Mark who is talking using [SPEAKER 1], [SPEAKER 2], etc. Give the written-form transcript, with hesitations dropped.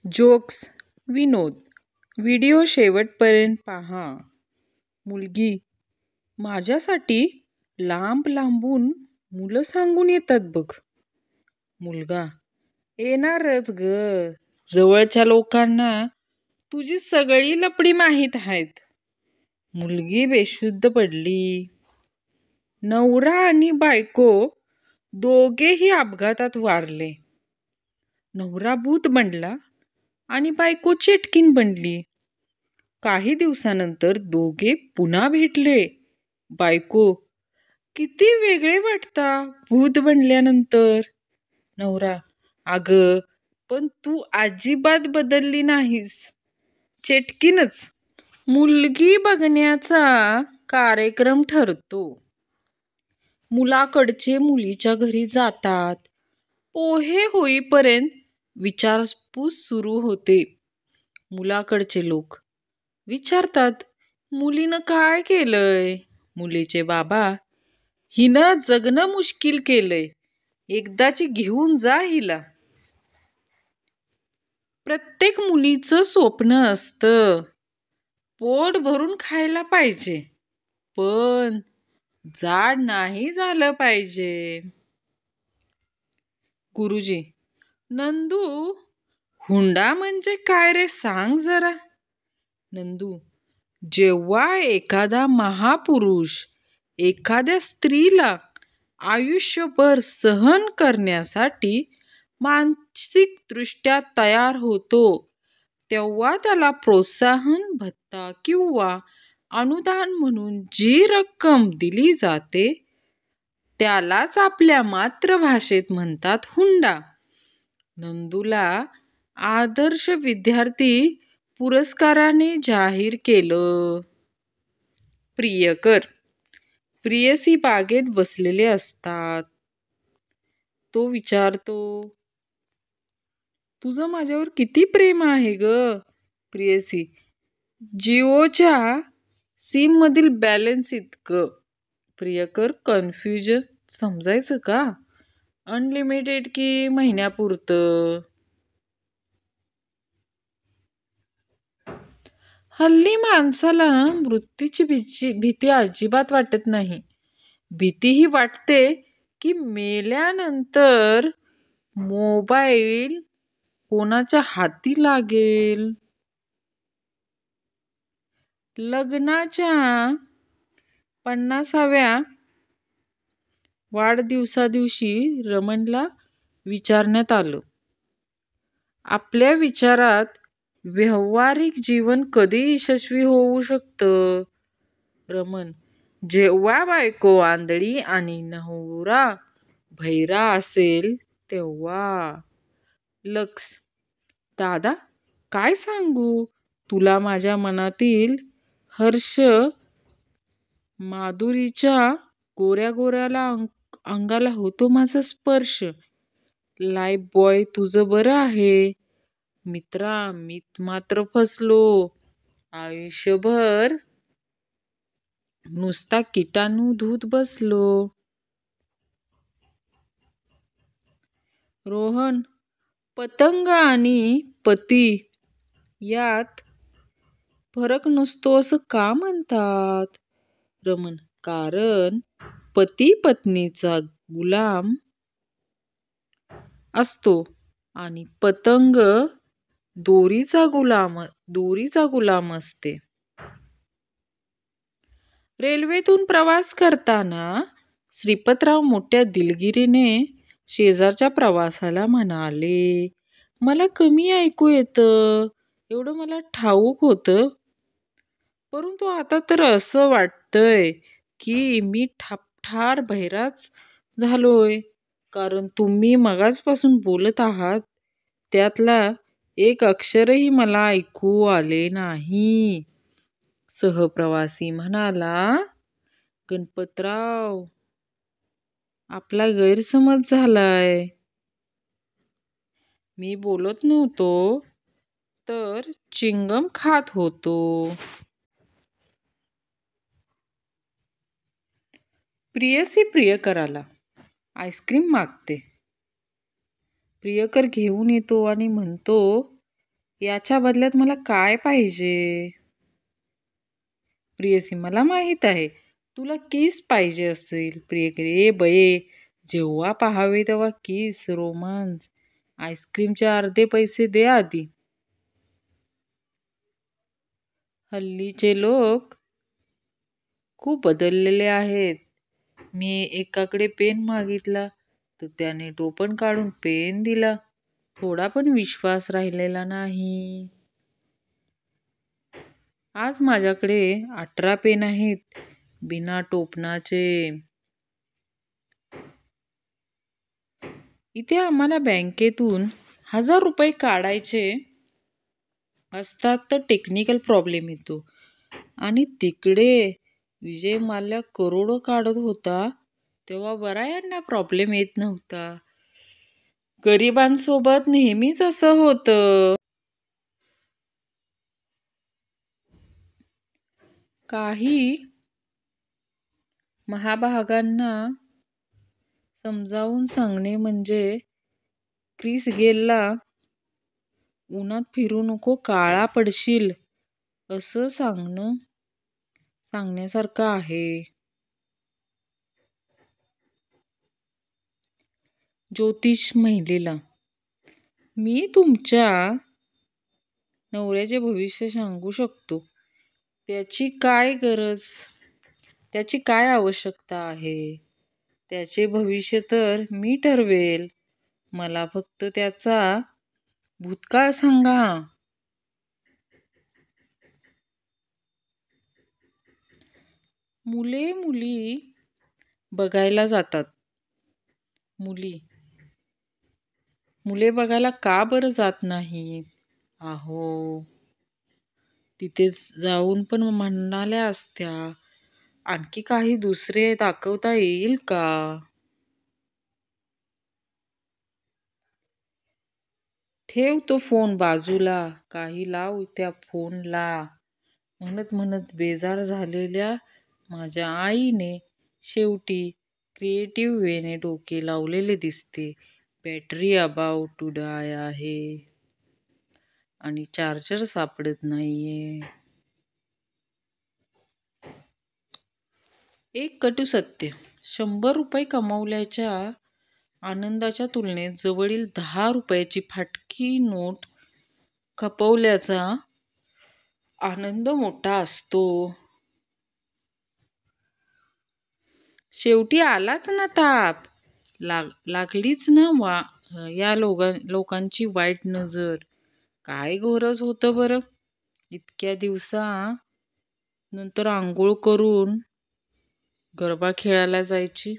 [SPEAKER 1] Jokes, विनोद. Video शेवटपर्यंत पहा. मुलगी: माझ्यासाठी लांब लांबून मुलं सांगून येतात बघ. मुलगा: येणारच ग. जवळच्या लोकांना तुझी सगळी लपडी माहीत आहेत. मुलगी बेशुद्ध पडली. नवरा आणि बायको दोघेही अपघातात वारले. नवरा भूत बनला आणि बायको चेटकीण बनली. काही दिवसानंतर दोघे पुन्हा भेटले. बायको: किती वेगळे वाटता भूत बनल्यानंतर. नवरा: अगं, पण तू अजिबात बदलली नाहीस, चेटकीणच. मुलगी बघण्याचा कार्यक्रम ठरतो. मुलाकडचे मुलीच्या घरी जातात. पोहे होईपर्यंत विचारपूस सुरू होते. मुलाकडचे लोक विचारतात, मुलीनं काय केलंय? मुलीचे बाबा: हिनं जगणं मुश्किल केलंय, एकदाची घेऊन जा हिला. प्रत्येक मुलीचं स्वप्न असतं, पोट भरून खायला पाहिजे, पण जाड नाही झालं पाहिजे. गुरुजी: नंदू, हुंडा म्हणजे काय रे, सांग जरा. नंदू: जेव्हा एखादा महापुरुष एखाद्या स्त्रीला आयुष्यभर सहन करण्यासाठी मानसिकदृष्ट्या तयार होतो, तेव्हा त्याला प्रोत्साहन भत्ता किंवा अनुदान म्हणून जी रक्कम दिली जाते, त्यालाच आपल्या मातृभाषेत म्हणतात हुंडा. नंदूला आदर्श विद्यार्थी पुरस्काराने जाहीर केलं. प्रियकर: प्रियसी बागेत बसलेले असतात. तो विचारतो, तुझं माझ्यावर किती प्रेम आहे ग? प्रियसी: जिओच्या सिम मधील बॅलन्स इतकं. प्रियकर कन्फ्युजन: समजायचं का? अनलिमिटेड की महिन्यापुरतं? हल्ली माणसाला मृत्यूची भीती अजिबात वाटत नाही. भीती ही वाटते की मेल्यानंतर मोबाईल कोणाच्या हाती लागेल. लग्नाच्या 50व्या वाढदिवसादिवशी रमणला विचारण्यात आलं, आपल्या विचारात व्यावहारिक जीवन कधी यशस्वी होऊ शकतं? रमण: जेव्हा बायको आंधळी आणि नवरा बहिरा असेल तेव्हा. लक्ष: दादा, काय सांगू तुला माझ्या मनातील हर्ष. माधुरीच्या गोऱ्या गोऱ्याला अंगाला होतो माझा स्पर्श. लाईफ बॉय तुझं बरं आहे, मित्रा मी मात्र फसलो. आयुष्यभर नुसता किटाणू धूत बसलो. रोहन: पतंग आणि पती यात फरक नसतो असं का म्हणतात? रमण: कारण पती पत्नीचा गुलाम असतो आणि पतंग दोरीचा गुलाम असते. रेल्वेतून प्रवास करताना श्रीपतराव मोठ्या दिलगिरीने शेजारच्या प्रवाशाला म्हणाले, मला कमी ऐकू येतं, एवढं मला ठाऊक होतं, परंतु आता तर असं वाटतंय की मी ठार बहिराच झालोय, कारण तुम्ही मगाचपासून बोलत आहात त्यातला एक अक्षरही मला ऐकू आले नाही. सहप्रवासी म्हणाला, गणपतराव, आपला गैरसमज झालाय. मी बोलत नव्हतो, तर चिंगम खात होतो. प्रियसी प्रियकराला आईस्क्रीम मागते. प्रियकर घेऊन येतो आणि म्हणतो, याच्या बदल्यात मला काय पाहिजे? प्रियसी, मला माहित आहे. तुला किस पाहिजे असेल. प्रियकरी, ए बये, जेव्हा पाहावे तेव्हा किस, रोमांस. आईस्क्रीमचे अर्धे पैसे दे आधी. हल्लीचे लोक खूप बदललेले आहेत. मी एकाकडे पेन मागितला तर त्याने टोपण काढून पेन दिला. थोडा पण विश्वास राहिलेला नाही. आज माझ्याकडे 18 पेन आहेत, बिना टोपणाचे. इथे आम्हाला बँकेतून 1000 रुपये काढायचे असतात तर टेक्निकल प्रॉब्लेम येतो. आणि तिकडे विजय माल्या करोडो काढत होता तेव्हा बरा यांना प्रॉब्लेम येत नव्हता. गरिबांसोबत नेहमीच असं होतं. काही महाभागांना समजावून सांगणे म्हणजे क्रिस गेलला उन्हात फिरू नको काळा पडशील असं सांगण्यासारखं आहे. ज्योतिष महिलेला, मी तुमच्या नवऱ्याचे भविष्य सांगू शकतो. त्याची काय गरज, त्याची काय आवश्यकता आहे, त्याचे भविष्य तर मी ठरवेल. मला फक्त त्याचा भूतकाळ सांगा. मुली बघायला जातात. मुले बघायला का बरं जात नाहीत? अहो, तिथे जाऊन पण म्हणाल्या असत्या, आणखी काही दुसरे दाखवता येईल का? ठेव तो फोन बाजूला, काही लाव त्या फोनला. म्हणत म्हणत बेजार झालेल्या माझ्या आईने शेवटी क्रिएटिव्ह वेने डोके लावलेले दिसते. बॅटरी अबाउट टू डाय आहे आणि चार्जर सापडत नाहीये. एक कटू सत्य, 100 रुपये कमावल्याच्या आनंदाच्या तुलनेत जवळील 10 रुपयाची फाटकी नोट खपवल्याचा आनंद मोठा असतो. शेवटी आलाच ना ताप. लागलीच ना या लोकांची वाईट नजर. काय गरज होतं बरं इतक्या दिवसा नंतर आंघोळ करून गरबा खेळायला जायची.